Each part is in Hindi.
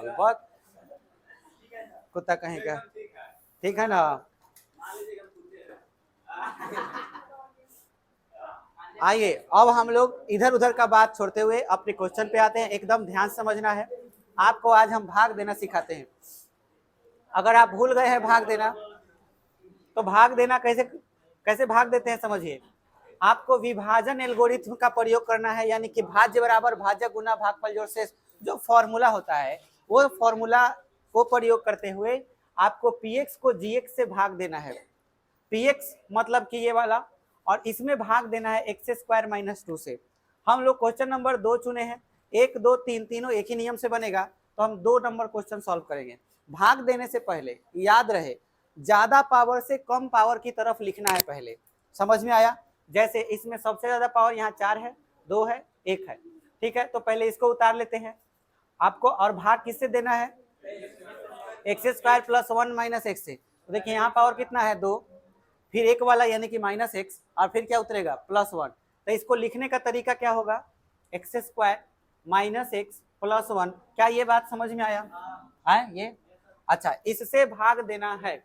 बहुत कुत्ता कहीं का, ठीक है ना। आइए अब हम लोग इधर उधर का बात छोड़ते हुए अपने क्वेश्चन पे आते हैं। एकदम ध्यान समझना है। आपको आज हम भाग देना सिखाते हैं। अगर आप भूल गए हैं भाग देना, तो भाग देना कैसे कैसे भाग देते हैं समझिए। आपको विभाजन एल्गोरिथम का प्रयोग करना है, यानी कि भाज्य बराबर भाजक गुना भागफल जोड़ शेष जो फॉर्मूला होता है, वो फॉर्मूला को प्रयोग करते हुए आपको px को gx से भाग देना है। px मतलब कि ये वाला, और इसमें भाग देना है x स्क्वायर माइनस 2 से। हम लोग क्वेश्चन नंबर 2 चुने हैं, 1 2 3 तीनों एक ही नियम से बनेगा, तो हम 2 नंबर क्वेश्चन सॉल्व करेंगे। भाग देने से पहले याद रहे ज्यादा पावर से कम पावर की तरफ लिखना है पहले। समझ में आया? जैसे इसमें सबसे ज्यादा पावर यहाँ 4 है, 2 है, 1 है, ठीक है। तो पहले इसको उतार लेते हैं आपको। और भाग किससे देना है? X square plus 1 minus x से। तो देखिए यहाँ पावर कितना है? 2, फिर एक वाला यानी कि माइनस एक्स, और फिर क्या उतरेगा? प्लस 1। तो इसको लिखने का तरीका क्या होगा? X square minus x plus 1। क्या ये बात समझ में आया है? ये अच्छा, इससे भाग देना है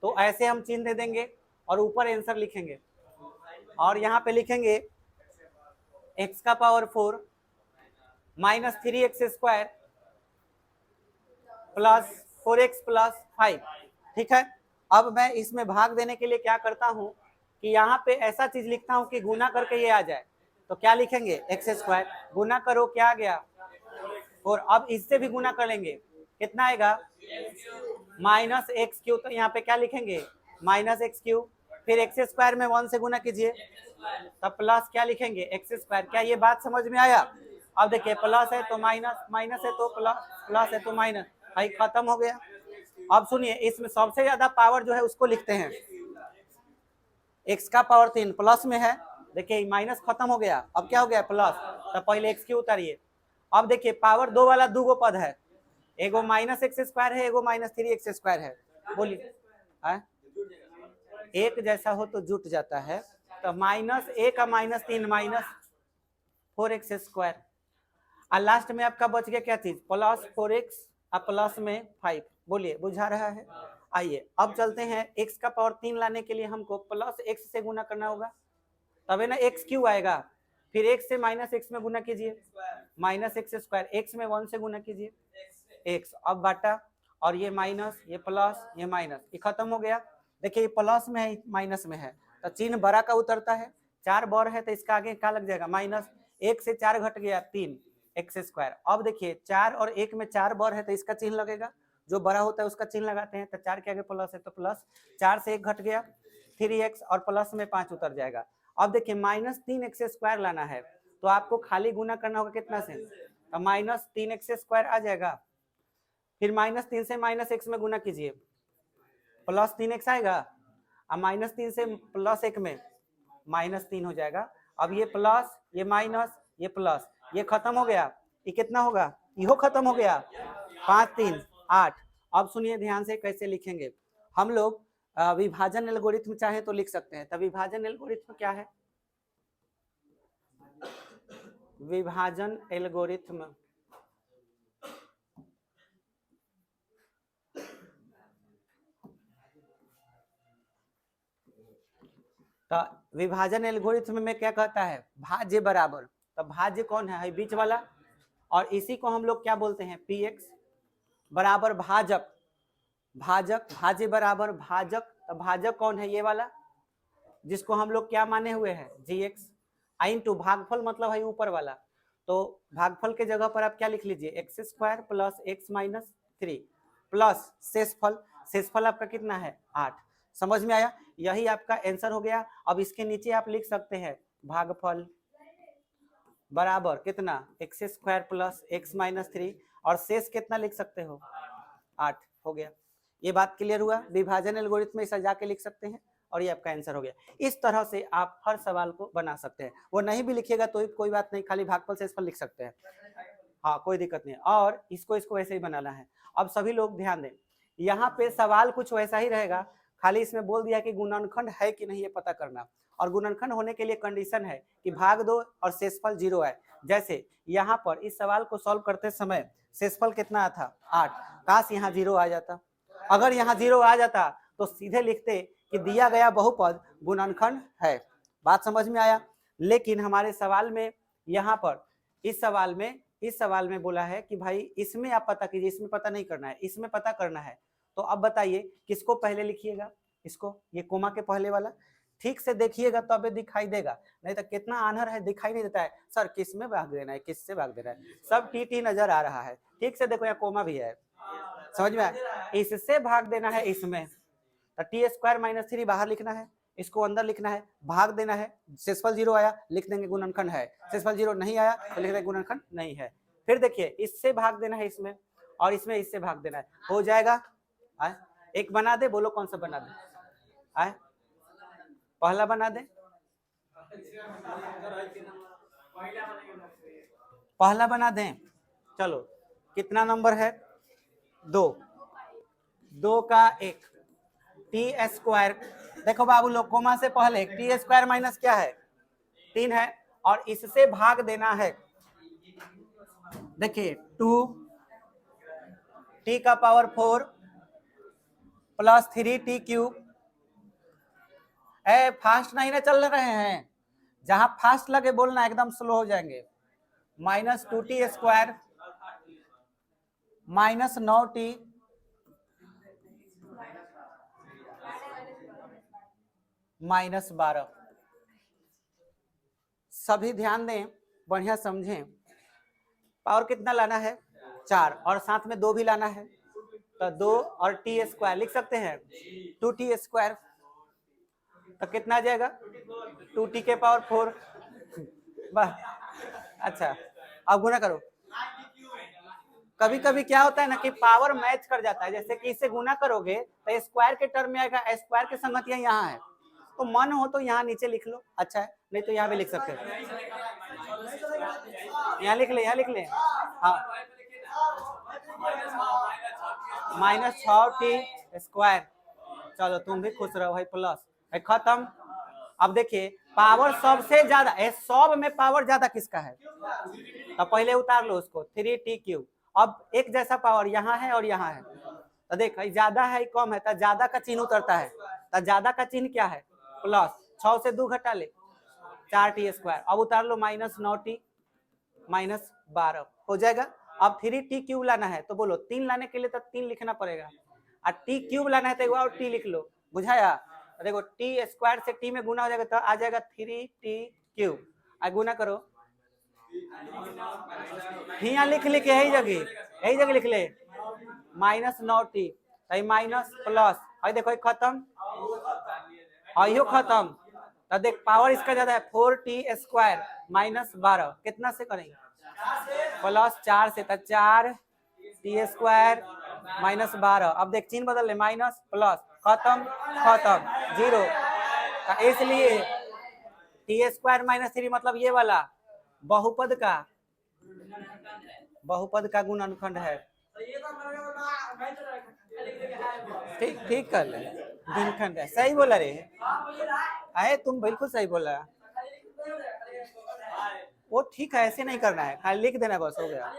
तो ऐसे हम चिन्ह दे देंगे और ऊपर आंसर लिखेंगे, और यहाँ पे लिखेंगे x का power 4 minus 3x square plus 4x plus 5, ठीक है। अब मैं इसमें भाग देने के लिए क्या करता हूँ कि यहाँ पे ऐसा चीज लिखता हूँ कि गुना करके ये आ जाए। तो क्या लिखेंगे? एक्स स्क्वायर गुना करो, क्या आ गया? 4। अब इससे भी गुना कर लेंगे, कितना आएगा? Minus x Q. तो यहाँ पे क्या लिखेंगे? Minus x Q. फिर एक्स स्क्वायर में 1 से गुना कीजिए, तब प्लस क्या लिखेंगे? X square. क्या ये बात समझ में आया? अब देखिए प्लस है तो माइनस, माइनस है तो प्लस, प्लस है तो माइनस, भाई खत्म हो गया। अब सुनिए, इसमें सबसे ज्यादा पावर जो है उसको लिखते हैं। x का पावर 3 प्लस में है, देखिए माइनस खत्म हो गया, अब क्या हो गया? प्लस। तो पहले एक्स क्यू उतारिए। अब देखिए पावर 2 वाला 2 गो पद है, एगो माइनस एक्स स्क्वायर है, एगो माइनस 3x स्क्वायर है। बोलिए एक जैसा हो तो जुट जाता है। तो माइनस एक का माइनस 3 माइनस 4x स्क्वायर, और लास्ट में आपका बच गया क्या चीज? प्लस 4x और प्लस में 5। बोलिए बुझा रहा है? आइए अब चलते हैं। x का पावर 3 लाने के लिए हमको प्लस x से गुना करना होगा, तब है ना x क्यू आएगा। फिर x से माइनस x में गुना कीजिए, माइनस एक्स स्क्वायर। x में 1 से गुना कीजिए, x। अब बाटा, और ये माइनस, ये प्लस, ये माइनस, ये खत्म हो गया। देखिए ये प्लस में है, माइनस में है, तो चिन्ह बड़ा का उतरता है। 4 बर है तो इसका आगे क्या लग जाएगा? माइनस। 1 से 4 घट गया 3 एक्स स्क्वायर। अब देखिए 4 और 1 में 4 बर है तो इसका चिन्ह लगेगा, जो बड़ा होता है उसका चिन्ह लगाते हैं। तो 4 के आगे प्लस है तो प्लस, 4 से 1 घट गया 3x, और प्लस में 5 उतर जाएगा। अब देखिए माइनस 3x स्क्वायर लाना है, तो आपको खाली गुना करना होगा कितना से? तो माइनस 3x स्क्वायर आ जाएगा। फिर माइनस 3 से माइनस एक्स में गुना कीजिए, प्लस 3x आएगा, और माइनस 3 से प्लस 1 में माइनस 3 हो जाएगा। अब ये प्लस, ये माइनस, ये प्लस, ये खत्म हो गया। ये कितना होगा? इहो खत्म हो गया। 5 3 8। अब सुनिए ध्यान से कैसे लिखेंगे हम लोग। विभाजन एल्गोरिथम चाहे तो लिख सकते हैं। तो विभाजन एल्गोरिथम क्या है? विभाजन एल्गोरिथम तो विभाजन एल्गोरिथम में क्या कहता है? भाज्य बराबर। तो भाज्य कौन है? बीच वाला, और इसी को हम लोग क्या बोलते हैं? px बराबर भाजक। भाजक, भाज्य बराबर भाजक। तो भाजक कौन है? ये वाला, जिसको हम लोग क्या माने हुए हैं? gx। इंटू भागफल मतलब है ऊपर वाला, तो भागफल के जगह पर आप क्या लिख लीजिए? X square plus x minus 3 plus शेषफल। शेषफल आपका कितना है? 8। समझ में आया? यही आपका आंसर हो गया। अब इसके नीचे आप लिख सकते हैं भागफल बराबर कितना? X square plus x minus 3, और शेष कितना लिख सकते हो? 8 हो गया। ये बात क्लियर हुआ? विभाजन एल्गोरिथम में सजा के लिख सकते हैं, और ये आपका आंसर हो गया। इस तरह से आप हर सवाल को बना सकते हैं। वो नहीं भी लिखिएगा तो कोई बात नहीं, खाली भागफल शेषफल लिख सकते हैं, हाँ कोई दिक्कत नहीं। और इसको वैसे ही बनाना है। अब सभी लोग ध्यान दें, यहाँ पे सवाल कुछ वैसा ही रहेगा, खाली इसमें बोल दिया कि गुणनखंड है कि नहीं ये पता करना। और गुणनखंड होने के लिए कंडीशन है कि भाग दो और शेषफल 0 है। जैसे यहाँ पर इस सवाल को सॉल्व करते समय शेषफल कितना था 8, काश यहाँ 0 आ जाता। अगर यहाँ 0 आ जाता तो सीधे लिखते कि दिया गया बहुपद गुणनखंड है। बात समझ में आया। लेकिन हमारे सवाल में यहाँ पर इस सवाल में बोला है कि भाई इसमें आप पता कीजिए, इसमें पता नहीं करना है, इसमें पता करना है। तो अब बताइए किसको पहले लिखिएगा, इसको, ये कोमा के पहले वाला। ठीक से देखिएगा तब दिखाई देगा, नहीं तो कितना आनर है दिखाई नहीं देता है। सर किस में भाग देना है, किससे भाग देना है, सब टी नजर आ रहा है। ठीक से देखो यहाँ कोमा भी है, समझ में आया। इससे भाग देना है इसमें, तो t² - 3 बाहर लिखना है, इसको अंदर लिखना है, भाग देना है। शेषफल 0 आया लिख देंगे गुणनखंड है, शेषफल 0 नहीं आया तो लिख देंगे गुणनखंड नहीं है। फिर देखिए इससे भाग देना है इसमें, और इसमें इससे भाग देना है, हो जाएगा। आए एक बना दे, बोलो कौन सा बना दे। आए पहला बना दे, पहला बना दें। चलो कितना नंबर है 2, 2 का 1 t²। देखो बाबू लोग कोमा से पहले t² क्या है 3 है, और इससे भाग देना है। देखिए 2 t⁴ प्लस 3t³। फास्ट नहीं ना चल रहे हैं, जहां फास्ट लगे बोलना, एकदम स्लो हो जाएंगे। -2t² -9t -12। सभी ध्यान दें, बढ़िया समझें। पावर कितना लाना है 4, और साथ में 2 भी लाना है, तो 2 और t² लिख सकते हैं 2t²। तो कितना आ जाएगा 2t⁴। बस अच्छा, अब गुना करो। कभी कभी क्या होता है ना कि पावर मैच कर जाता है, जैसे कि इससे गुना करोगे तो स्क्वायर के टर्म में आएगा, स्क्वायर के संगतियां यहाँ है, तो मन हो तो यहाँ नीचे लिख लो, अच्छा है, नहीं तो यहाँ भी लिख सकते हैं। यहाँ लिख ले, यहाँ लिख ले। हाँ -6t²। चलो तुम भी खुश रहो भाई, प्लस खत्म। अब देखिए पावर सबसे ज्यादा, सब में पावर ज्यादा किसका है, तो पहले उतार लो उसको 3t³। अब एक जैसा पावर यहाँ है और यहाँ है, तो देख ज्यादा है कम है, तो ज्यादा का चिन्ह उतरता है, तो ज्यादा का चिन्ह क्या है प्लस, 6 से 2 घटा ले 4t²। अब उतार लो -9t -12 हो जाएगा। अब 3t³ लाना है तो बोलो 3 लाने के लिए तो 3 लिखना पड़ेगा, और t³ लाना है तो एक और t लिख लो, बुझाया। देखो t² से t में गुना हो जाएगा तो आ जाएगा 3t³। गुना करो, यहाँ लिख ले, यही जगह लिख ले -9t, माइनस प्लस, देखो खत्म, यो खत्म। तो देख पावर इसका ज्यादा है 4t² -12, कितना से करेंगे +4 से, तो 4t² -12। अब देख चिन्ह बदल ले, माइनस प्लस, खत्म 0। इसलिए t² - 3 मतलब ये वाला बहुपद का गुणनखंड है। ठीक कर ले, गुणनखंड है, सही बोला रे। अरे तुम बिल्कुल सही बोला, वो ठीक है, ऐसे नहीं करना है, खाली लिख देना बस, हो गया।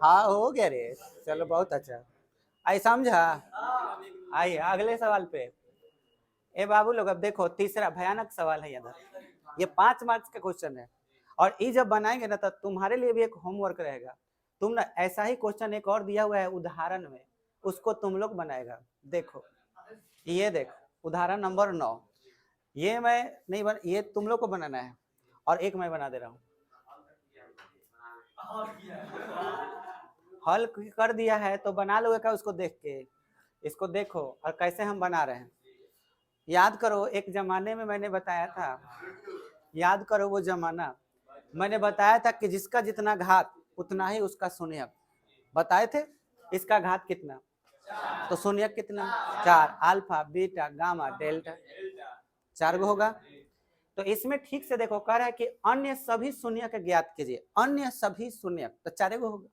हाँ हो गया रे, चलो बहुत अच्छा, आई समझा। आइए अगले सवाल पे। ए बाबू लोग अब देखो तीसरा भयानक सवाल है इधर, ये 5 मार्क्स का क्वेश्चन है, और ये जब बनाएंगे ना तो तुम्हारे लिए भी एक होमवर्क रहेगा। तुम ना ऐसा ही क्वेश्चन एक और दिया हुआ है उदाहरण में, उसको तुम लोग बनाएगा। देखो ये देखो उदाहरण नंबर 9, ये मैं नहीं ये तुम लोग को बनाना है, और एक मैं बना दे रहा हूँ। हल कर दिया है तो बना लोगे क्या उसको देख के, इसको देखो और कैसे हम बना रहे हैं। याद करो एक जमाने में मैंने बताया था, याद करो वो जमाना, मैंने बताया था कि जिसका जितना घात उतना ही उसका शून्यक। बताए थे इसका घात कितना, तो शून्यक कितना 4, अल्फा बीटा गामा डेल्टा 4 गो होगा। तो इसमें ठीक से देखो कह रहा है कि अन्य सभी शून्यक ज्ञात कीजिए, अन्य सभी शून्यक, तो 4 गो होगा।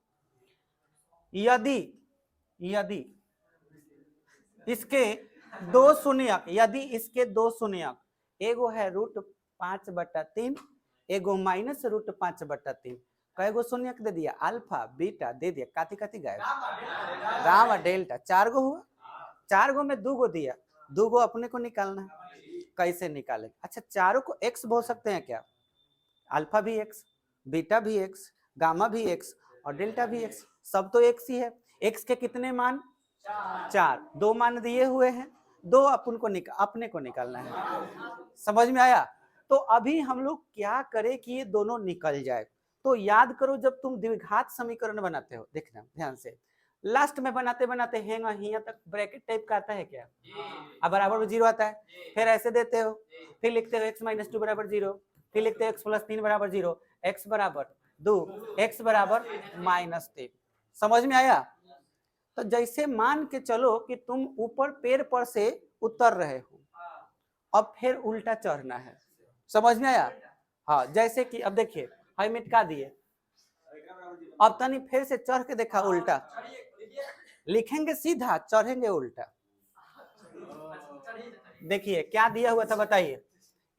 यदि इसके 2 शून्यक, यदि इसके 2 शून्यक एगो है √5/3, एगो -√5/3। कैगो शून्यक दे दिया, अल्फा बीटा दे दिया, काती काती गायब, गामा डेल्टा, 4 गो हुआ। 4 गो में 2 गो दिया, 2 गो अपने को निकालना है। कैसे निकाले? अच्छा, चारों को x बोल सकते हैं क्या? अल्फा भी x, बीटा भी x, गामा भी x और डेल्टा भी x, सब तो x ही है। x के कितने मान? 4, 2 मान दिए हुए हैं, 2 अपने को निकालना है। समझ में आया? तो अभी हम लोग क्या करें कि ये दोनों निकल जाए। तो याद करो, जब तुम द्विघात समीकरण बनाते हो, देखना ध्यान से, लास्ट में बनाते बनाते हैंगा हिया तक ब्रैकेट टाइप का आता है क्या? अब बराबर में 0 आता है, फिर ऐसे देते हो, फिर लिखते हो x - 2 = 0, फिर लिखते हो x + 3 = 0, x = 2, x = -3। समझ में आया? तो जैसे मान के चलो कि तुम ऊपर पेड़ पर से उतर रहे हो, अब फिर उल्टा चढ़ना है। समझ में आया? हाँ, जैसे कि अब देखिए, हाई मिटका दिए, अब तनी फिर से चढ़ के देखा, उल्टा लिखेंगे, सीधा चढ़ेंगे उल्टा। देखिए क्या दिया हुआ था, बताइए।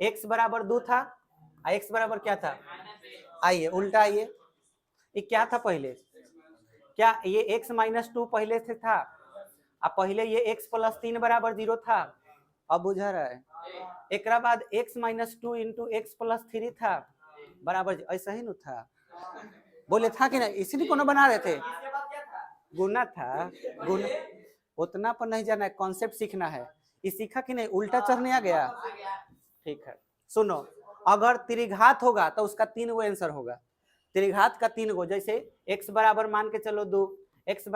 x = 2 था, x बराबर क्या था? आइए उल्टा आइए, ये क्या था पहले? क्या ये x - 2 पहले से था? अब पहले ये x + 3 = 0 था, अब बुझा रहा है। एक बाद x - 2 × x + 3 था, बराबर ऐसा ही न था? बोले था कि नहीं? इसीलिए कोनो बना रहे थे, गुना था, गुना। उतना पर नहीं जाना है, कॉन्सेप्ट सीखना है। ये सीखा कि नहीं? उल्टा चढ़ने आ गया। ठीक है, सुनो, अगर त्रिघात होगा तो उसका 3 गो आंसर होगा। त्रिघात का 3 गो, जैसे x बराबर मान के चलो 2, x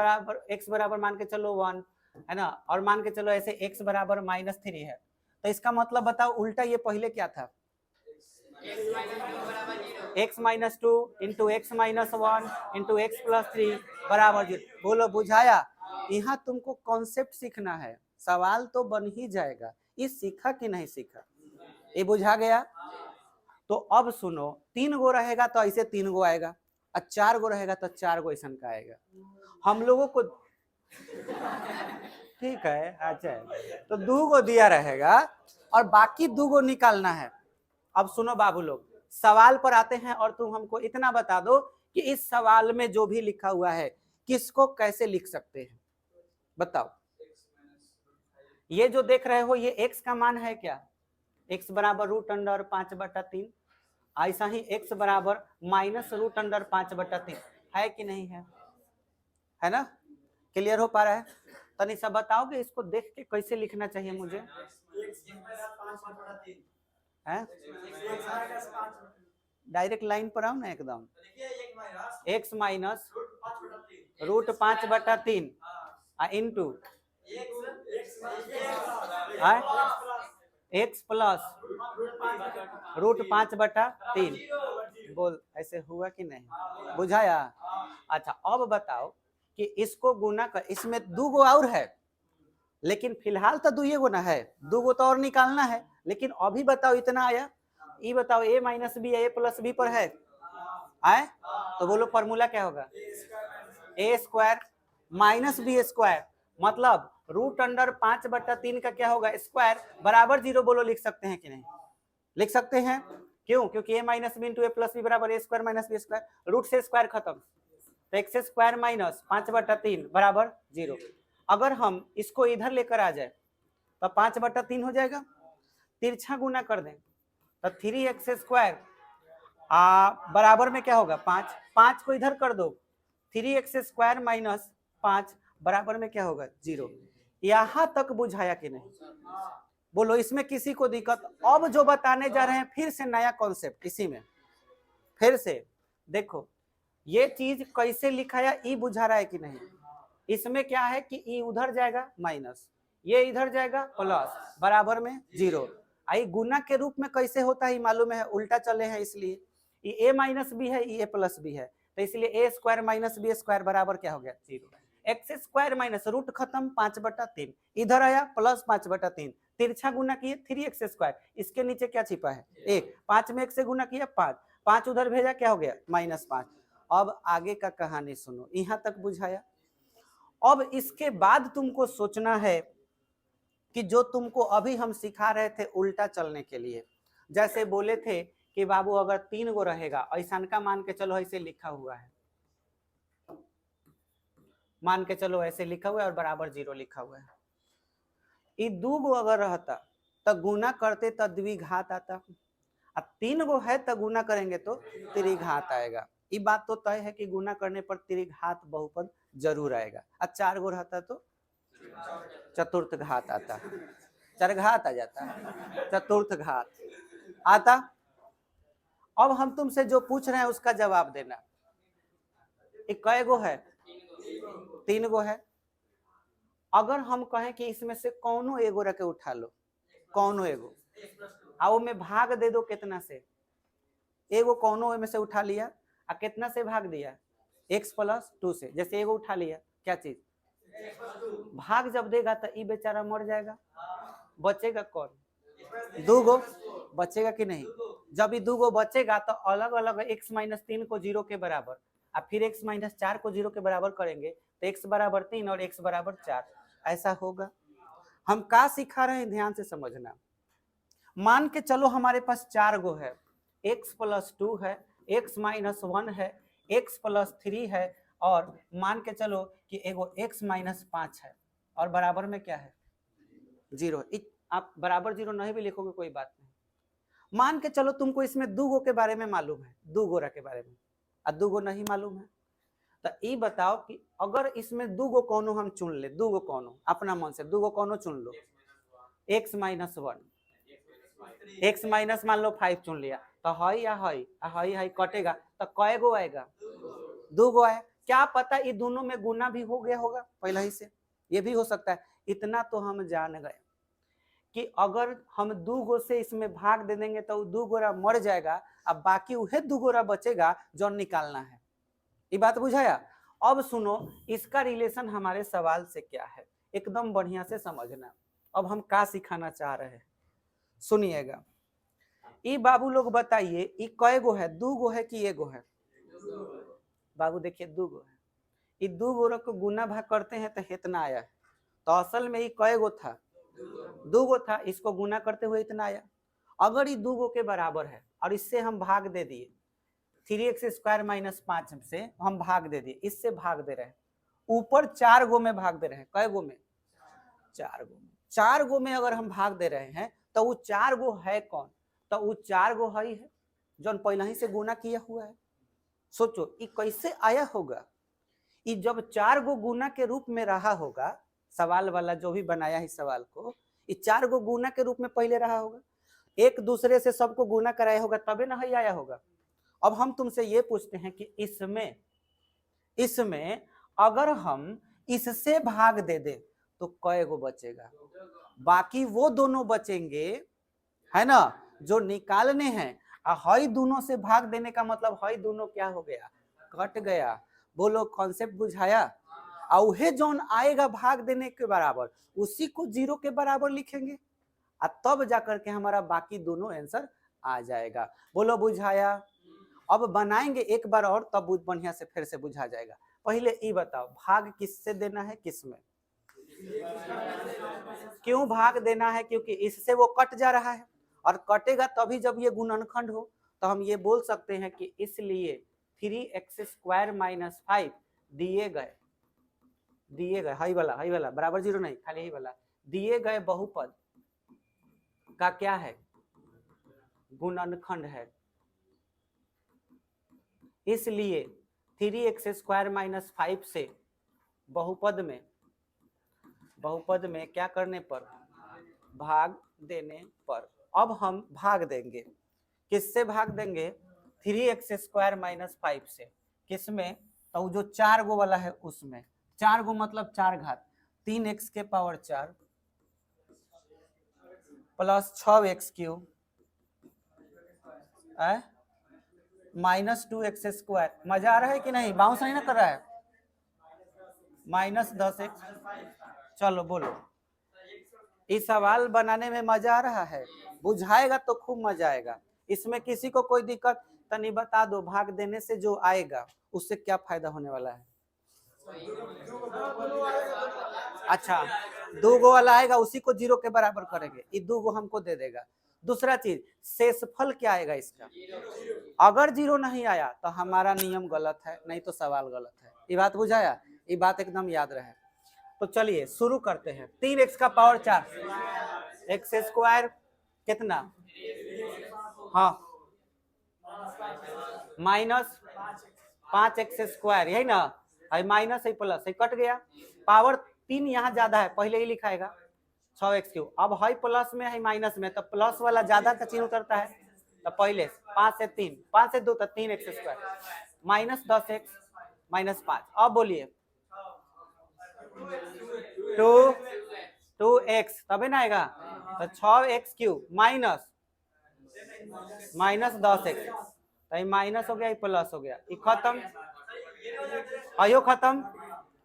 बराबर मान के चलो 1, है ना, और मान के चलो ऐसे x = -3 है, तो इसका मतलब बताओ उल्टा ये पहले क्या था? x - 2 × x - 1 × x + 3 = 0। बोलो बुझाया? यहाँ तुमको कॉन्सेप्ट सीखना है, सवाल तो बन ही जाएगा। ये सीखा कि नहीं सीखा? ये बुझा गया? तो अब सुनो, 3 गो रहेगा तो ऐसे 3 गो आएगा, और 4 गो रहेगा तो 4 गो ऐसा का आएगा। हम लोगों को ठीक है, अच्छा है, तो 2 गो दिया रहेगा और बाकी 2 गो निकालना है। अब सुनो बाबू लोग, सवाल पर आते हैं और तुम हमको इतना बता दो कि इस सवाल में जो भी लिखा हुआ है किसको कैसे लिख सकते हैं, बताओ। ये जो देख रहे हो, ये x का मान है क्या? x = √5/3, ऐसा ही x = -√5/3 है कि नहीं है? है ना? क्लियर हो पा रहा है? तनी सब बताओगे इसको देख के कैसे लिखना चाहिए मुझे? है डायरेक्ट लाइन पर आओ ना एकदम। x - √5/3 into x + √5/3। बोल ऐसे हुआ कि नहीं? बुझाया? अच्छा, अब बताओ कि इसको गुना कर, इसमें 2 गो और है, लेकिन फिलहाल तो 2 गो ना है, 2 गो तो और निकालना है, लेकिन अभी बताओ इतना आया। ये बताओ a - b a + b पर है आए, तो बोलो फॉर्मूला क्या होगा? a² - b², मतलब √5/3 का क्या होगा? स्क्वायर बराबर 0। बोलो लिख सकते हैं कि नहीं? लिख सकते हैं। क्यों? क्योंकि a - b × a + b = a² - b², root से स्क्वायर खत्म, तो x² - 5/3 = 0। अगर हम इसको इधर लेकर आ जाए तो 5/3 हो जाएगा, तिरछा गुना कर दें तो 3x² बराबर में क्या होगा? 5। 5 को इधर कर दो, 3x² - 5 बराबर में क्या होगा? 0। यहां तक बुझाया कि नहीं? बोलो इसमें किसी को दिक्कत? अब जो बताने जा रहे हैं फिर से नया कॉन्सेप्ट, इसी में फिर से देखो ये चीज कैसे लिखा है, ई बुझा रहा है कि नहीं? इसमें क्या है कि ई उधर जाएगा माइनस, ये इधर जाएगा प्लस, बराबर में 0। आई गुना के रूप में कैसे होता है मालूम है? उल्टा चले हैं इसलिए। ये a - b है, ये a + b है, तो इसलिए a² - b² बराबर क्या हो गया? 0। x² - रूट खत्म, 5/3 इधर आया प्लस 5/3, तिरछा गुना किए 3x², इसके नीचे क्या छिपा है? 1। 5 में 1 से गुना किया 5, 5 उधर भेजा, क्या हो गया? -5। अब आगे का कहानी सुनो, यहां तक बुझाया। अब इसके बाद तुमको सोचना है कि जो तुमको अभी हम सिखा रहे थे उल्टा चलने के लिए। जैसे बोले थे कि बाबू अगर 3 गो रहेगा, ऐसा का मान के चलो ऐसे लिखा हुआ है, मान के चलो ऐसे लिखा हुआ है और बराबर 0 लिखा हुआ है। ये 2 गो अगर रहता तो गुना करते तो द्विघात आता, अब 3 गो है तो गुना करेंगे तो त्रिघात आएगा। ये बात तो तय है कि गुना करने पर त्रिघात बहुपद जरूर आएगा। अब 4 गो रहता तो चतुर्थ घात आता, चरघात आ जाता, चतुर्थ घात आता। अब हम तुमसे जो पूछ रहे हैं उसका जवाब देना। कै गो है? 3 गो है। अगर हम कहें कि इसमें से कौनो एगो रखे उठा लो, कौनो एगो, आओ में भाग दे दो कितना से, एगो कौनो में से उठा लिया और कितना से भाग दिया, x+2 से। जैसे एगो उठा लिया, क्या चीज, भाग जब देगा तो ये बेचारा मर जाएगा, बचेगा कौन? 2 गो बचेगा कि नहीं? जब ये 2 गो बचेगा तो अलग अलग x-3 को 0 के बराबर, और फिर x-4 को 0 के बराबर करेंगे तो x बराबर 3 और x बराबर 4, ऐसा होगा। हम क्या सिखा रहे हैं, ध्यान से समझना। मान के चलो हमारे पास 4 गो है, x+2 है, x-1 है, x+3 है, और मान के चलो कि एगो x-5 है, और बराबर में क्या है, 0। आप बराबर 0 नहीं भी लिखोगे कोई बात नहीं। मान के चलो तुमको इसमें 2 गो के बारे में मालूम है, 2 गोरा के बारे में, और 2 गो नहीं मालूम है, तो ये बताओ कि अगर इसमें 2 गो कौनो हम चुन ले, 2 गो कौनो अपना मन से 2 गो कौनो चुन लो, x-1, x माइनस मान लो 5 चुन लिया, तो हई या हई कटेगा तो कै गो आएगा, 2 गो आए। क्या पता ये दोनों में गुना भी हो गया होगा पहले ही से, ये भी हो सकता है। इतना तो हम जान गए कि अगर हम 2 गो से इसमें भाग दे देंगे तो 2 गोरा मर जाएगा, अब बाकी वह 2 गोरा बचेगा जो निकालना है। ये बात बुझाया? अब सुनो इसका रिलेशन हमारे सवाल से क्या है, एकदम बढ़िया से समझना। अब हम क्या सिखाना चाह रहे हैं सुनिएगा। ये बाबू लोग बताइए ये कै गो है, 2 गो है कि एगो है? बाबू देखिए 2 गो है। ये 2 गो को गुना भाग करते हैं तो इतना आया है, तो असल में ये कै गो था, 2 गो था, इसको गुना करते हुए इतना आया। अगर ये 2 गो के बराबर है और इससे हम भाग दे दिए, 3x² - 5 से हम भाग दे दिए, इससे भाग दे रहे हैं, ऊपर 4 गो में भाग दे रहे हैं, कै गो में? 4 गो में। 4 गो में अगर हम भाग दे रहे हैं तो वो 4 गो है कौन? तो वो 4 गो है जो पहले ही से गुना किया हुआ है। सोचो ये कैसे आया होगा, ये जब 4 गो गुना के रूप में रहा होगा, सवाल वाला जो भी बनाया है सवाल को, ये 4 गो गुना के रूप में पहले रहा होगा, एक दूसरे से सबको गुना कराया होगा तबे ना ही आया होगा। अब हम तुमसे ये पूछते हैं कि इसमें अगर हम इससे भाग दे दे तो कै गो बचेगा? बाकी वो दोनों बचेंगे है ना जो निकालने हैं, हई दोनों से भाग देने का मतलब हई दोनों क्या हो गया, कट गया। बोलो कॉन्सेप्ट बुझाया? और वह जोन आएगा भाग देने के बराबर उसी को 0 के बराबर लिखेंगे, तब जाकर के हमारा बाकी दोनों आंसर आ जाएगा। बोलो बुझाया? अब बनाएंगे एक बार और तब बढ़िया से फिर से बुझा जाएगा। पहले ये बताओ भाग किससे देना है, किसमें? क्यों भाग देना है? क्योंकि इससे वो कट जा रहा है, और कटेगा तभी जब ये गुणनखंड हो। तो हम ये बोल सकते हैं कि इसलिए 3x² - 5 दिए गए हाई वाला बराबर 0 नहीं, खाली यही वाला दिए गए बहुपद का क्या है, गुणनखंड है। इसलिए 3x² - 5 से बहुपद में क्या करने पर, भाग देने पर। अब हम भाग देंगे, किससे भाग देंगे? 3x² - 5 से। किसमें? तो जो 4 गो वाला है उसमें, 4 गो मतलब 4 घात, 3x⁴ प्लस 6x³ -2x²। मजा आ रहा है कि नहीं? बाउंस नहीं ना कर रहा है? -10x। चलो बोलो, इस सवाल बनाने में मजा आ रहा है? बुझाएगा तो खूब मजा आएगा। इसमें किसी को कोई दिक्कत तो नहीं? बता दो भाग देने से जो आएगा उससे क्या फायदा होने वाला है? अच्छा दो गो वाला आएगा उसी को 0 के बराबर करेंगे, ये 2 गो हमको दे देगा। दूसरा चीज शेषफल क्या आएगा इसका, अगर 0 नहीं आया तो हमारा नियम गलत है, नहीं तो सवाल गलत है। ये बात बुझाया, ये बात एकदम याद रहे। तो चलिए शुरू करते हैं। 3x का पावर 4, एक्स स्क्वायर कितना, हाँ माइनस 5x स्क्वायर, यही ना, माइनस है प्लस है, कट गया। पावर 3 यहाँ ज्यादा है, पहले ही लिखाएगा 6x3। अब है प्लस में है माइनस में, तो प्लस वाला ज्यादा का चिन्ह उतरता है, तो पहले 5 से 3, 5 से 2 तो 3x square minus 10x minus 5। अब बोलिए 2x तबे ना आएगा, तो 6x³ माइनस 10x, तो माइनस हो गया, प्लस हो गया, ये खत्म, आयो खत्म।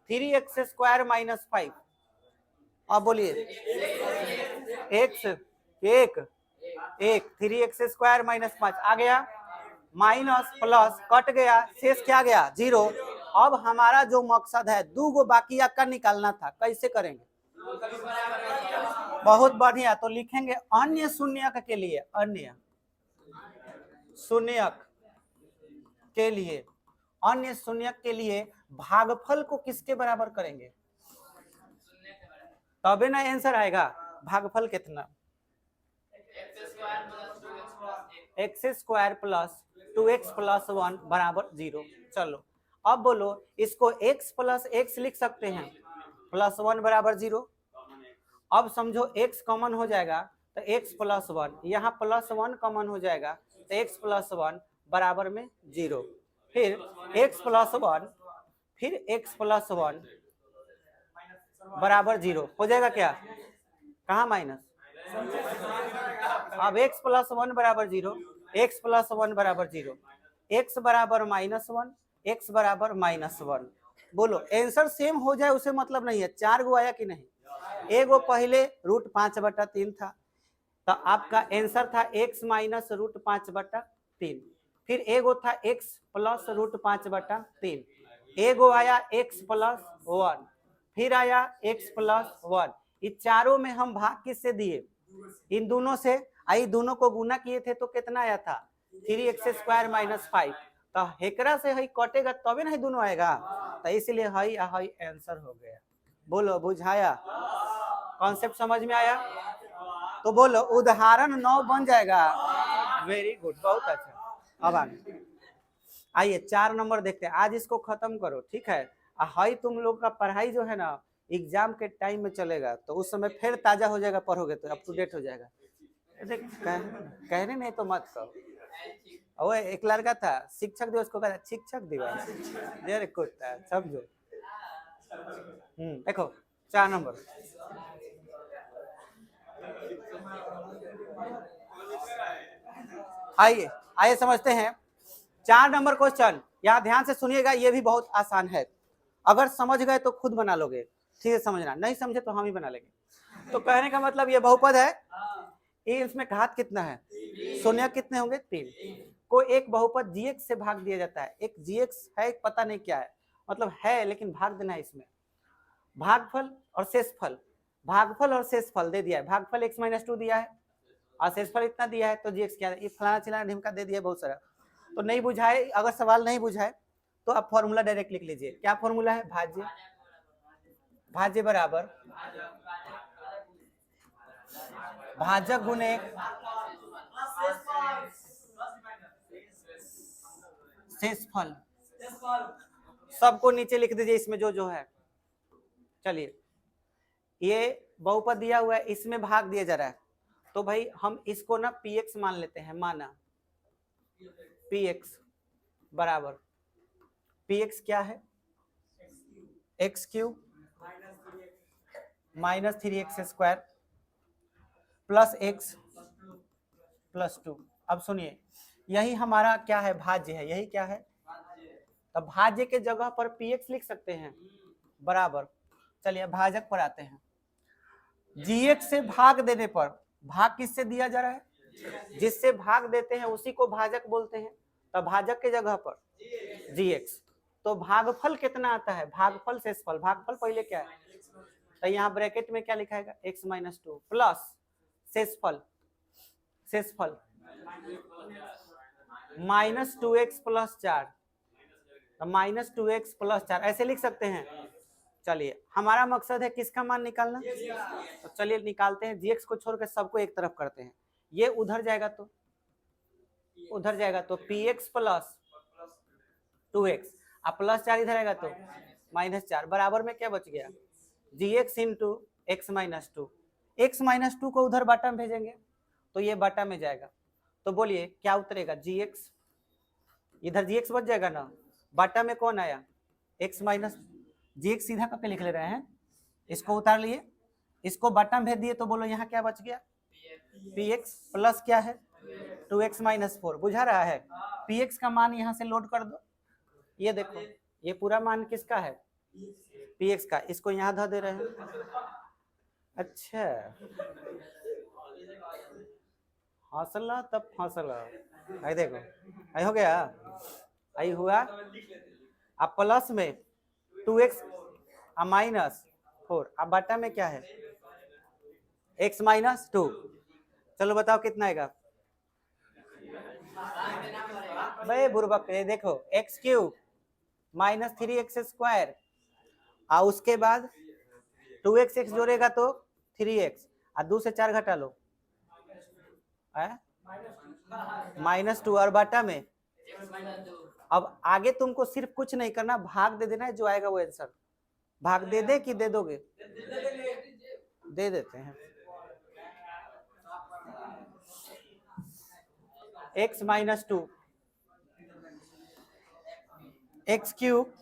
3x square minus 5। अब बोलिए x एक 3x स्क्वायर माइनस 5 आ गया, माइनस प्लस कट गया, शेष क्या गया 0। अब हमारा जो मकसद है 2 गो बाकी का निकालना था, कैसे करेंगे, बहुत बढ़िया। तो लिखेंगे अन्य शून्यक के लिए, अन्य शून्यक के लिए, अन्य शून्यक के लिए भागफल को किसके बराबर करेंगे, तबे ना आंसर आएगा। भागफल कितना, x square plus 2x plus 1 बराबर 0। चलो अब बोलो, इसको x प्लस x लिख सकते हैं, प्लस 1 बराबर 0। अब समझो x कॉमन हो जाएगा तो x प्लस 1, यहाँ प्लस 1 कॉमन हो जाएगा तो x प्लस 1 बराबर में 0। फिर x प्लस 1, फिर x प्लस 1 बराबर 0 हो जाएगा क्या, कहाँ माइनस, अब x प्लस 1 बराबर 0, x प्लस 1 बराबर 0, x बराबर माइनस 1, x बराबर माइनस 1। बोलो आंसर सेम हो जाए उसे मतलब नहीं है। 4 गो आया कि नहीं, एगो पहले √5/3 था, तो आपका आंसर था x माइनस √5/3। फिर एगो था x प्लस √5/3, एगो आया x प्लस 1, फिर आया x प्लस 1। ये चारों में हम भाग किससे दिए, इन दोनों से, आई दोनों को गुना किए थे तो कितना आया था 3x स्क्वायर माइनस 5। तो हेकरा से हई कटेगा तबे ना दोनों आएगा, तो इसलिए हई आंसर हो गया। बोलो बुझाया, कॉन्सेप्ट समझ में आया। तो बोलो उदाहरण 9 बन जाएगा। वेरी गुड, बहुत अच्छा। अब आइए 4 नंबर देखते हैं, आज इसको खत्म करो, ठीक है। हई तुम लोग का पढ़ाई जो है ना एग्जाम के टाइम में चलेगा, तो उस समय फिर ताजा हो जाएगा, पढ़ोगे तो अप टू डेट हो जाएगा। कहने नहीं तो मत कहो। वो एक लड़का था, शिक्षक दिवस को कहता शिक्षक दिवस, देर कुत्ता समझो। देखो 4 नंबर, आइए आइए समझते हैं 4 नंबर क्वेश्चन। यहाँ ध्यान से सुनिएगा, ये भी बहुत आसान है, अगर समझ गए तो खुद बना लोगे, ठीक है, समझना, नहीं समझे तो हम ही बना लेंगे। तो कहने का मतलब ये बहुपद है, ये इसमें घात कितना है, शून्य कितने होंगे 3 को एक बहुपद gx से भाग दिया जाता है। एक gx है, एक पता नहीं क्या है, मतलब है लेकिन भाग देना है इसमें। भागफल और शेषफल, भागफल और शेषफल दे दिया है, भागफल x - 2 दिया है और शेषफल इतना दिया है, तो gx क्या है, ये फलाना चिलाना ढिमका दे दिया बहुत सारा। तो नहीं बुझाए, अगर सवाल नहीं बुझाए तो आप फॉर्मूला डायरेक्ट लिख लीजिए। क्या फॉर्मूला है, भाज्य, भाज्य बराबर भाजक गुणे शेषफल। सबको नीचे लिख दीजिए इसमें जो जो है। चलिए ये बहुपद दिया हुआ है, इसमें भाग दिया जा रहा है, तो भाई हम इसको ना px मान लेते हैं, माना px बराबर, px क्या है, x³ minus 3x square plus x plus 2। अब सुनिए, यही हमारा क्या है, भाज्य है, यही क्या है, तब भाज्य के जगह पर px लिख सकते हैं बराबर। चलिए भाजक पर आते हैं, gx से भाग देने पर, भाग किससे दिया जा रहा है, जिससे भाग देते हैं उसी को भाजक बोलते हैं, तब भाजक के जगह पर gx। तो भागफल कितना आता है, भागफल शेषफल, भागफल पहले क्या है, तो यहाँ ब्रैकेट में क्या लिखाएगा x माइनस 2 प्लस शेषफल माइनस 2x प्लस 4, तो माइनस 2x प्लस 4 ऐसे लिख सकते हैं। चलिए हमारा मकसद है किसका मान निकालना, तो चलिए निकालते हैं। gx को छोड़कर सबको एक तरफ करते हैं, ये उधर जाएगा तो px प्लस 2x, अब प्लस 4 इधर आएगा तो माइनस 4, बराबर में क्या बच गया gx into x minus 2। x minus 2 को उधर बाटा में भेजेंगे तो ये बाटा में जाएगा, तो बोलिए क्या उतरेगा gx, इधर gx बच जाएगा ना, बाटा में कौन आया x माइनस, gx सीधा करके लिख ले रहे हैं, इसको उतार लिए, इसको बाटा में भेज दिए, तो बोलो यहाँ क्या बच गया px प्लस क्या है 2x माइनस 4, बुझा रहा है। px का मान यहाँ से लोड कर दो, ये देखो ये पूरा मान किसका है px का, इसको यहाँ धर दे रहे हैं। अच्छा हौसला तब हौसला, आई देखो आई हो गया, आई हुआ। अब प्लस में 2x माइनस 4, अब बटा में क्या है x माइनस 2, चलो बताओ कितना आएगा भाई बुर्बक, देखो x cube minus 3x square, और उसके बाद 2x x जोड़ेगा तो 3x, और 2 से 4 घटा लो माइनस 2, और बाटा में अब आगे तुमको सिर्फ कुछ नहीं करना, भाग दे देना है, जो आएगा वो आंसर। भाग दे दे कि दे दोगे, दे देते हैं। x minus 2 x cube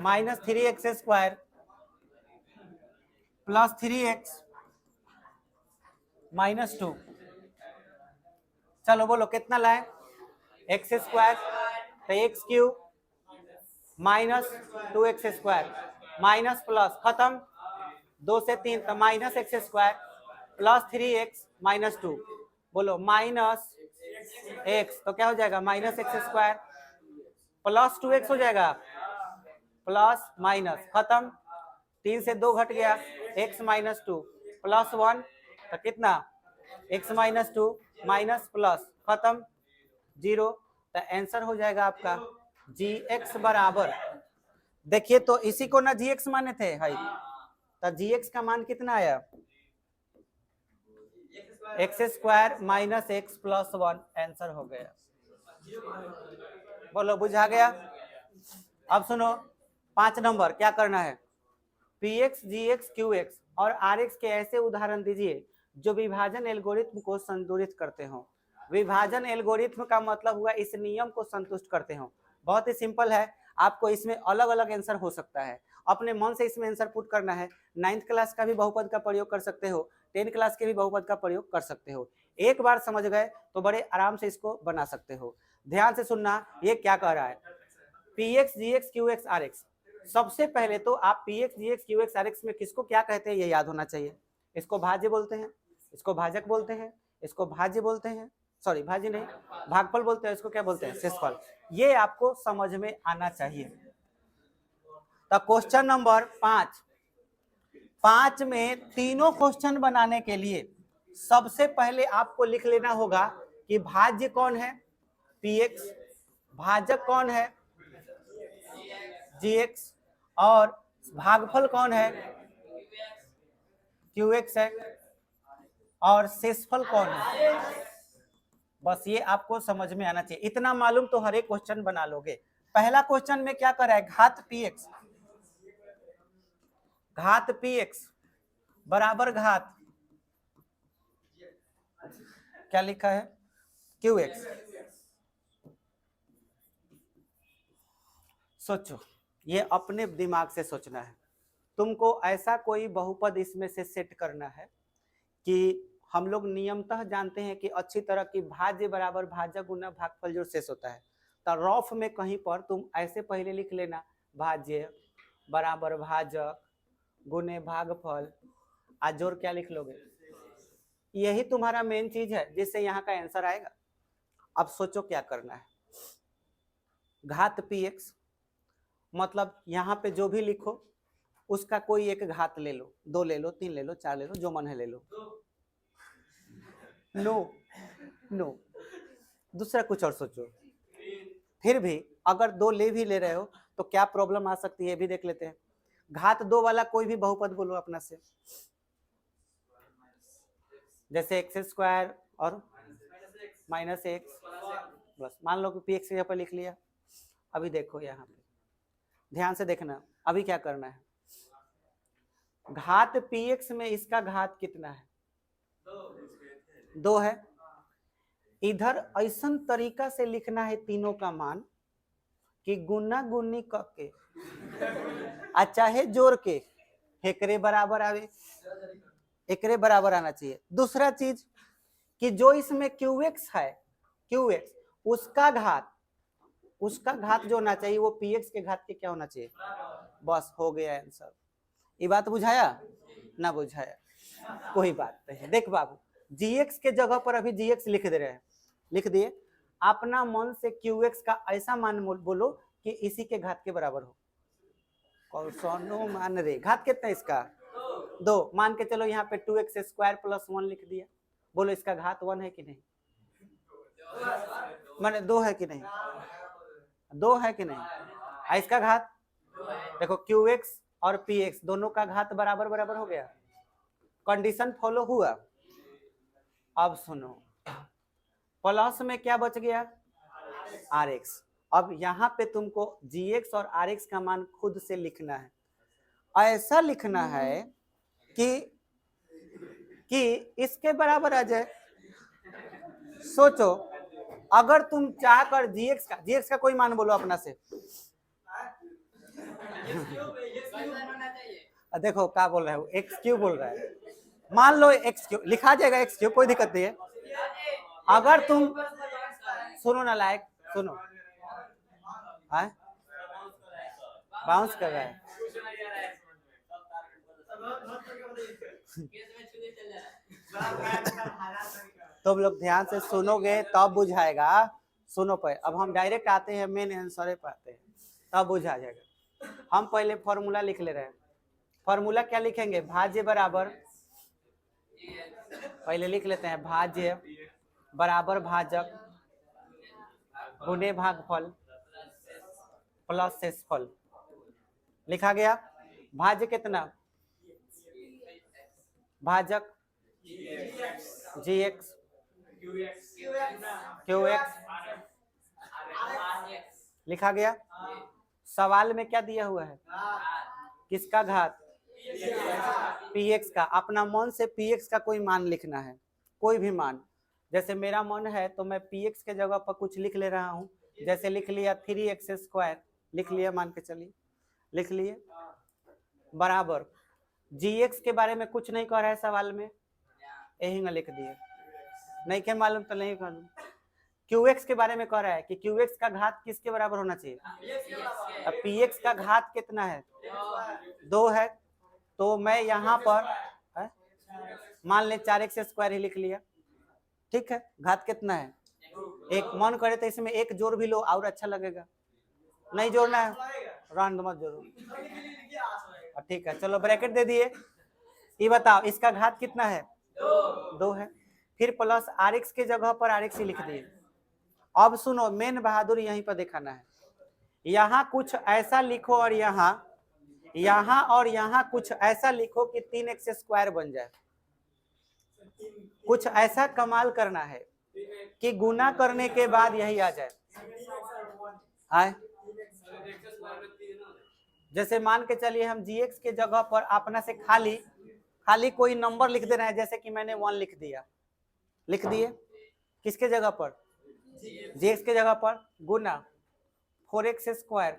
minus 3x square plus 3x minus 2, चलो बोलो कितना लाए x स्क्वायर, तो x cube minus 2x square minus plus खत्म, 2 से 3 तो minus x square plus 3x minus 2, बोलो माइनस x, तो क्या हो जाएगा minus x square plus 2x हो जाएगा, प्लस माइनस खत्म, 3 से 2 घट गया, x माइनस 2 प्लस 1, तो कितना x माइनस 2 माइनस प्लस खत्म 0, तो आंसर हो जाएगा आपका gx बराबर, देखिए तो इसी को ना gx माने थे हाई, तो gx का मान कितना आया x square minus x plus 1, answer हो गया। बोलो बुझा गया। अब सुनो 5 नंबर क्या करना है, px gx qx और rx के ऐसे उदाहरण दीजिए जो विभाजन एल्गोरिथ्म को संतुलित करते हो। विभाजन एल्गोरिथ्म का मतलब हुआ इस नियम को संतुष्ट करते हो। बहुत ही सिंपल है, आपको इसमें अलग अलग आंसर हो सकता है, अपने मन से इसमें आंसर पुट करना है। 9th क्लास का भी बहुपद का प्रयोग कर सकते हो, 10th क्लास के भी बहुपद का प्रयोग कर सकते हो। एक बार समझ गए तो बड़े आराम से इसको बना सकते हो। ध्यान से सुनना ये क्या कह रहा है, px gx qx rx। सबसे पहले तो आप px gx qx rx में किसको क्या कहते हैं ये याद होना चाहिए। इसको भाज्य बोलते हैं, इसको भाजक बोलते हैं, इसको भाज्य बोलते हैं, सॉरी भाज्य नहीं भागफल बोलते हैं, इसको क्या बोलते हैं शेषफल। ये आपको समझ में आना चाहिए। तो क्वेश्चन नंबर 5 में तीनों क्वेश्चन बनाने के लिए सबसे पहले आपको लिख लेना होगा कि भाज्य कौन है px, भाजक कौन है gx, और भागफल कौन है qx है, और शेषफल कौन है। बस ये आपको समझ में आना चाहिए, इतना मालूम तो हर एक क्वेश्चन बना लोगे। पहला क्वेश्चन में क्या कर रहा है, घात px बराबर घात क्या लिखा है qx। सोचो, ये अपने दिमाग से सोचना है। तुमको ऐसा कोई बहुपद इसमें से सेट करना है कि हम लोग नियमतः जानते हैं कि अच्छी तरह की भाज्य बराबर भाजक गुना भागफल जो शेष होता है। तो रफ में कहीं पर तुम ऐसे पहले लिख लेना भाज्य बराबर भाजक गुने भागफल, आज जोड़ क्या लिख लोगे, यही तुम्हारा मेन चीज है जिससे यहाँ का आंसर आएगा। अब सोचो क्या करना है, घात px मतलब यहाँ पे जो भी लिखो उसका कोई एक घात ले लो, 2 ले लो, 3 ले लो, 4 ले लो, जो मन है ले लो। नो नो, दूसरा कुछ और सोचो। फिर भी अगर 2 ले भी ले रहे हो तो क्या प्रॉब्लम आ सकती है भी देख लेते हैं। घात 2 वाला कोई भी बहुपद बोलो अपना से, जैसे एक्स स्क्वायर और माइनस एक्स प्लस, मान लो कि पी एक्स के यहाँ पर लिख लिया। अभी देखो यहाँ पे ध्यान से देखना, अभी क्या करना है, घात पी एक्स में इसका घात कितना है, 2 है। इधर ऐसा तरीका से लिखना है तीनों का मान कि गुना गुनी करके चाहे जोड़ के एकरे बराबर आवे, एकरे बराबर आना चाहिए। दूसरा चीज कि जो इसमें क्यू एक्स है, क्यू एक्स उसका घात जो होना चाहिए वो पी एक्स के घात के क्या होना चाहिए, बस हो गया आंसर। ये बात बुझाया ना बुझाया, कोई बात नहीं। देख बाबू, जी एक्स के जगह पर अभी जी एक्स लिख दे रहे हैं, लिख दिए। अपना मन से क्यू एक्स का ऐसा मान बोलो कि इसी के घात के बराबर हो। कौन मान रे, घात कितना इसका 2, मान के चलो यहाँ पे 2x स्क्वायर प्लस 1 लिख दिया। बोलो इसका घात 1 है कि नहीं, माने 2 है कि नहीं, 2 है कि नहीं। इसका घात देखो qx और px दोनों का घात बराबर बराबर हो गया, कंडीशन फॉलो हुआ। अब सुनो, प्लस में क्या बच गया, rx। अब यहाँ पे तुमको gx और rx का मान खुद से लिखना है। ऐसा लिखना है कि इसके बराबर आ जाए। सोचो, अगर तुम चाहकर gx का कोई मान बोलो अपना से, देखो क्या बोल रहा है वो, एक्स क्यूब बोल रहा है। मान लो एक्स क्यूब लिखा जाएगा, एक्स क्यूब, कोई दिक्कत नहीं है। अगर तुम सुनो ना लायक, सुनो, बाउंस कर रहा है तुम लोग ध्यान से सुनोगे तब बुझाएगा। सुनो पे, अब हम डायरेक्ट आते हैं मेन आंसर पे आते हैं, तब बुझा जाएगा। हम पहले फॉर्मूला लिख ले रहे हैं। फॉर्मूला क्या लिखेंगे, भाज्य बराबर, पहले लिख लेते हैं, भाज्य बराबर भाजक गुणे भागफल प्लस शेषफल। लिखा गया। भाज्य कितना, भाजक gx qx लिखा गया। सवाल में क्या दिया हुआ है, किसका घात, px का। अपना मन से px का कोई मान लिखना है, कोई भी मान। जैसे मेरा मन है तो मैं px के जगह पर कुछ लिख ले रहा हूँ, जैसे लिख लिया 3x स्क्वायर, लिख लिया, मान के चलिए लिख लिए, बराबर gx के बारे में कुछ नहीं कह रहा है सवाल में, यही ना लिख दिए, नहीं क्या मालूम तो नहीं मालूम। qx के बारे में कह रहा है कि qx का घात किसके बराबर होना चाहिए, अब px का घात कितना है, 2 है। तो मैं यहाँ पर मान ले 4x स्क्वायर ही लिख लिया, ठीक है। घात कितना है, एक। मन करे तो इसमें एक जोड़ भी लो और अच्छा लगेगा, नहीं जोड़ना है रंड मत जोड़ो, ठीक है। चलो ब्रैकेट दे दिए। ये बताओ इसका घात कितना है, 2 है। फिर प्लस rx के जगह पर rx ही लिख दिए। अब सुनो, मेन बहादुर यहीं पर दिखाना है। यहाँ कुछ ऐसा लिखो और यहाँ और यहाँ कुछ ऐसा लिखो कि 3x स्क्वायर बन जाए। कुछ ऐसा कमाल करना है कि गुना करने के बाद यही आ जाए। आए जैसे मान के चलिए हम gx के जगह पर अपना से खाली कोई नंबर लिख देना है, जैसे कि मैंने 1 लिख दिया, लिख दिए। किसके जगह पर, gx के जगह पर गुना 4x स्क्वायर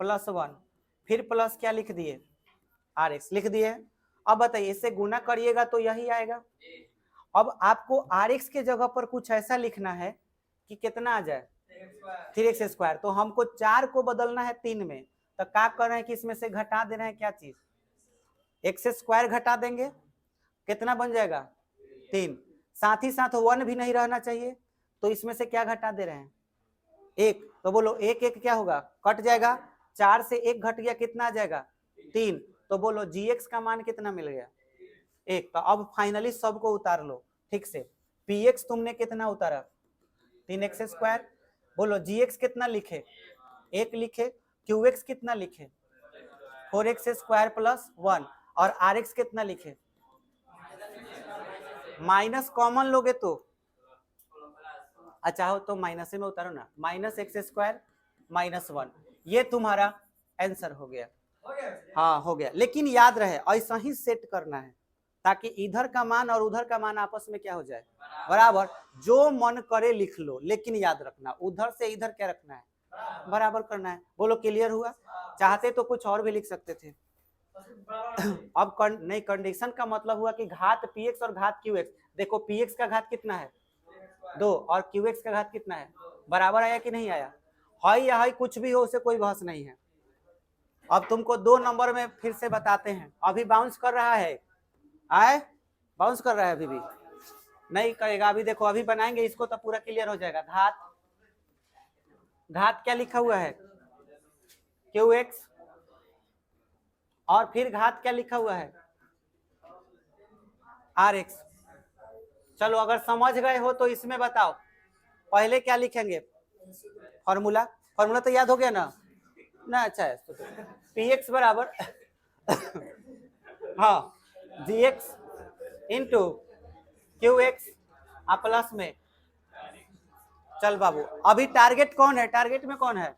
प्लस 1, फिर प्लस क्या लिख दिए, rx लिख दिए। अब बताइए इससे गुना करिएगा तो यही आएगा। अब आपको rx के जगह पर कुछ ऐसा लिखना है कि कितना आ जाए, 3x स्क्वायर। तो हमको 4 को बदलना है 3 में, तो क्या कर रहे हैं कि इसमें से घटा दे रहे हैं क्या चीज, x स्क्वायर घटा देंगे, कितना बन जाएगा 3। साथ ही साथ 1 भी नहीं रहना चाहिए, तो इसमें से क्या घटा दे रहे हैं, 1। तो बोलो 1 1 क्या होगा, कट जाएगा, 4 से 1 घट गया, कितना आ जाएगा 3। तो बोलो gx का मान कितना मिल गया 1। तो अब फाइनली सबको उतार लो ठीक से। px तुमने कितना उतारा 3x²। बोलो gx कितना लिखे 1 लिखे, qx कितना लिखे 4x² + 1 और rx कितना लिखे माइनस कॉमन लोगे तो अच्छा हो तो माइनस में उतारो ना, -x² - 1 ये तुम्हारा आंसर हो गया। हाँ हो गया, लेकिन याद रहे ऐसा ही सेट करना है ताकि इधर का मान और उधर का मान आपस में क्या हो जाए बराबर। जो मन करे लिख लो, लेकिन याद रखना उधर से इधर क्या रखना है बराबर करना है। बोलो क्लियर हुआ? चाहते तो कुछ और भी लिख सकते थे। अब नहीं, कंडीशन का मतलब हुआ कि घात px और घात qx। देखो px का घात कितना है 2 और qx का घात कितना है बराबर आया कि नहीं आया? हाई या हाई कुछ भी हो उसे कोई बहस नहीं है। अब तुमको 2 नंबर में फिर से बताते हैं, अभी बाउंस कर रहा है आए बाउंस कर रहा है अभी भी नहीं करेगा। अभी देखो अभी बनाएंगे इसको तो पूरा क्लियर हो जाएगा। घात क्या लिखा हुआ है qx और फिर घात क्या लिखा हुआ है rx। चलो अगर समझ गए हो तो इसमें बताओ पहले क्या लिखेंगे फॉर्मूला तो याद हो गया ना अच्छा है तो px बराबर हाँ gx इंटू qx प्लस में। चल बाबू अभी टारगेट कौन है, टारगेट में कौन है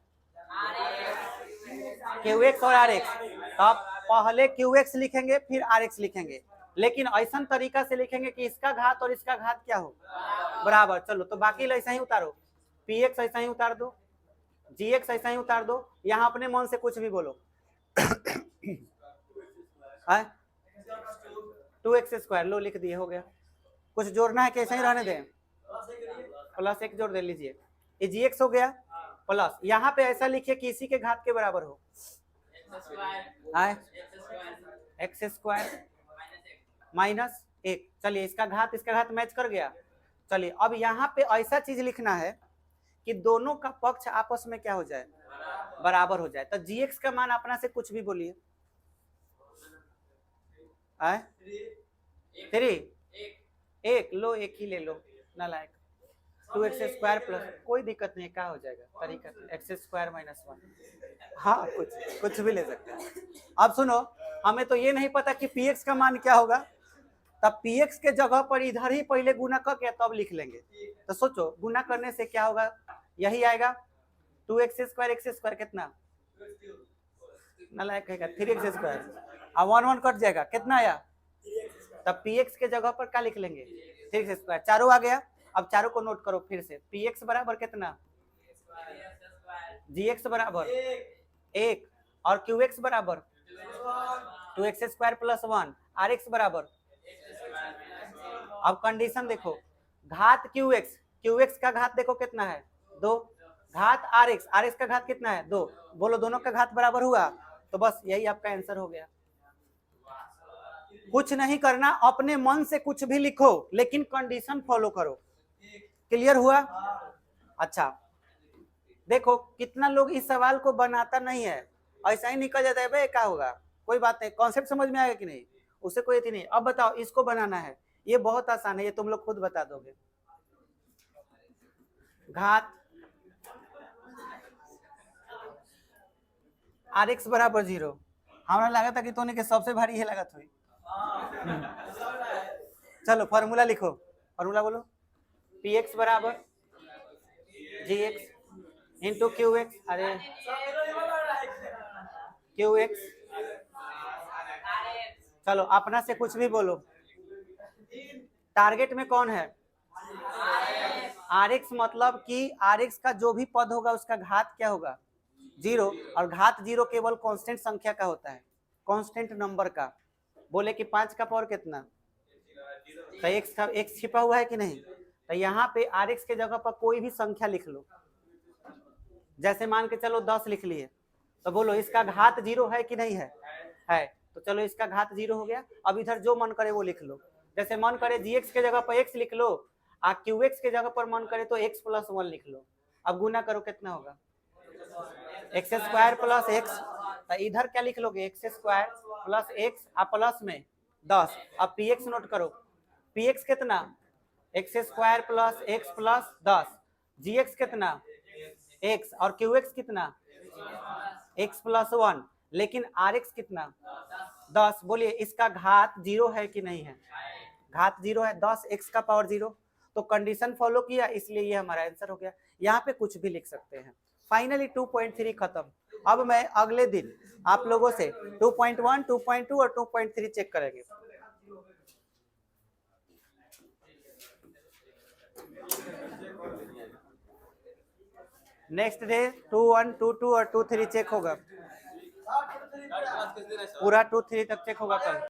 qx और rx। तो आप पहले qx लिखेंगे फिर rx लिखेंगे, लेकिन ऐसा तरीका से लिखेंगे कि इसका घात और इसका घात क्या हो बराबर। चलो तो बाकी ऐसा ही उतारो, px ऐसा ही उतार दो, gx ऐसा ही उतार दो, यहाँ अपने मन से कुछ भी बोलो 2x² लो लिख दिए हो गया। कुछ जोड़ना है कि ऐसा ही रहने दें +1 जोड़ दे लीजिए, ये gx हो गया प्लस यहाँ पे ऐसा लिखिए कि इसी के घात के बराबर हो x² -1। चलिए इसका घात मैच कर गया। चलिए अब यहाँ पे ऐसा चीज लिखना है कि दोनों का पक्ष आपस में क्या हो जाए बराबर हो जाए। तो gx का मान अपना से कुछ भी बोलिए 3 1 लो, एक ही ले लो नालायक 2x² प्लस कोई दिक्कत नहीं, क्या हो जाएगा तरीका x² - 1। हाँ कुछ भी ले सकते हैं। अब सुनो हमें तो ये नहीं पता कि px का मान क्या होगा, तब px के जगह पर इधर ही पहले गुना करके तब लिख लेंगे। तो सोचो गुना करने से क्या होगा, यही आएगा 2x² कितना नालायक है 3x²। अब 1 1 कट जाएगा, कितना आया तब px के जगह पर क्या लिख लेंगे 3x²। चारों आ गया। अब चारों को नोट करो फिर से, px बराबर कितना gx बराबर 1 और qx बराबर 2x² + 1 rx बराबर। अब कंडीशन देखो, घात qx का घात देखो कितना है 2, घात rx का घात कितना है 2। बोलो दोनों का घात बराबर हुआ, तो बस यही आपका आंसर हो गया। कुछ नहीं करना, अपने मन से कुछ भी लिखो लेकिन कंडीशन फॉलो करो। क्लियर हुआ? अच्छा देखो कितना लोग इस सवाल को बनाता नहीं है, ऐसा ही निकल जाता है भाई क्या होगा, कोई बात नहीं, कॉन्सेप्ट समझ में आएगा कि नहीं उससे कोई नहीं। अब बताओ इसको बनाना है, ये बहुत आसान है, ये तुम लोग खुद बता दोगे। घात rx बराबर 0, हमारा लगा था कि तोने के सबसे भारी है लागत हुई। चलो फॉर्मूला लिखो, फॉर्मूला बोलो px बराबर gx इंटू qx, अरे qx। चलो अपना से कुछ भी बोलो, टारगेट में कौन है rx, मतलब कि rx का जो भी पद होगा उसका घात क्या होगा 0, और घात 0 केवल कांस्टेंट संख्या का होता है, कांस्टेंट नंबर का। बोले कि 5 का पावर कितना, तो x छिपा हुआ है कि नहीं, तो यहाँ पे rx के जगह पर कोई भी संख्या लिख लो। जैसे मान के चलो 10 लिख लिए, तो बोलो इसका घात 0 है कि नहीं है तो चलो इसका घात 0 हो गया। अब इधर जो मन करे वो लिख लो, जैसे मन करे gx के जगह पर x लिख लो, qx के जगह पर मन करे तो x + 1 लिख लो। अब गुना करो कितना होगा x² + x, तो इधर क्या लिख लोगे x² प्लस एक्स और प्लस में 10। अब पी एक्स नोट करो, पी एक्स कितना, x square plus x plus 10, जी एक्स कितना एक्स, और क्यू एक्स कितना एक्स प्लस 1, लेकिन आर एक्स कितना 10। बोलिए इसका घात 0 है कि नहीं है, घात 0 है, 10 एक्स का पावर 0। तो कंडीशन फॉलो किया, इसलिए ये हमारा आंसर हो गया। यहाँ पे कुछ भी लिख सकते हैं। फाइनली 2.3 खत्म। अब मैं अगले दिन आप लोगों से 2.1, 2.2 और 2.3 चेक करेंगे। नेक्स्ट डे 2.1, 2.2 और 2.3 चेक होगा, पूरा 2.3 तक चेक होगा कल।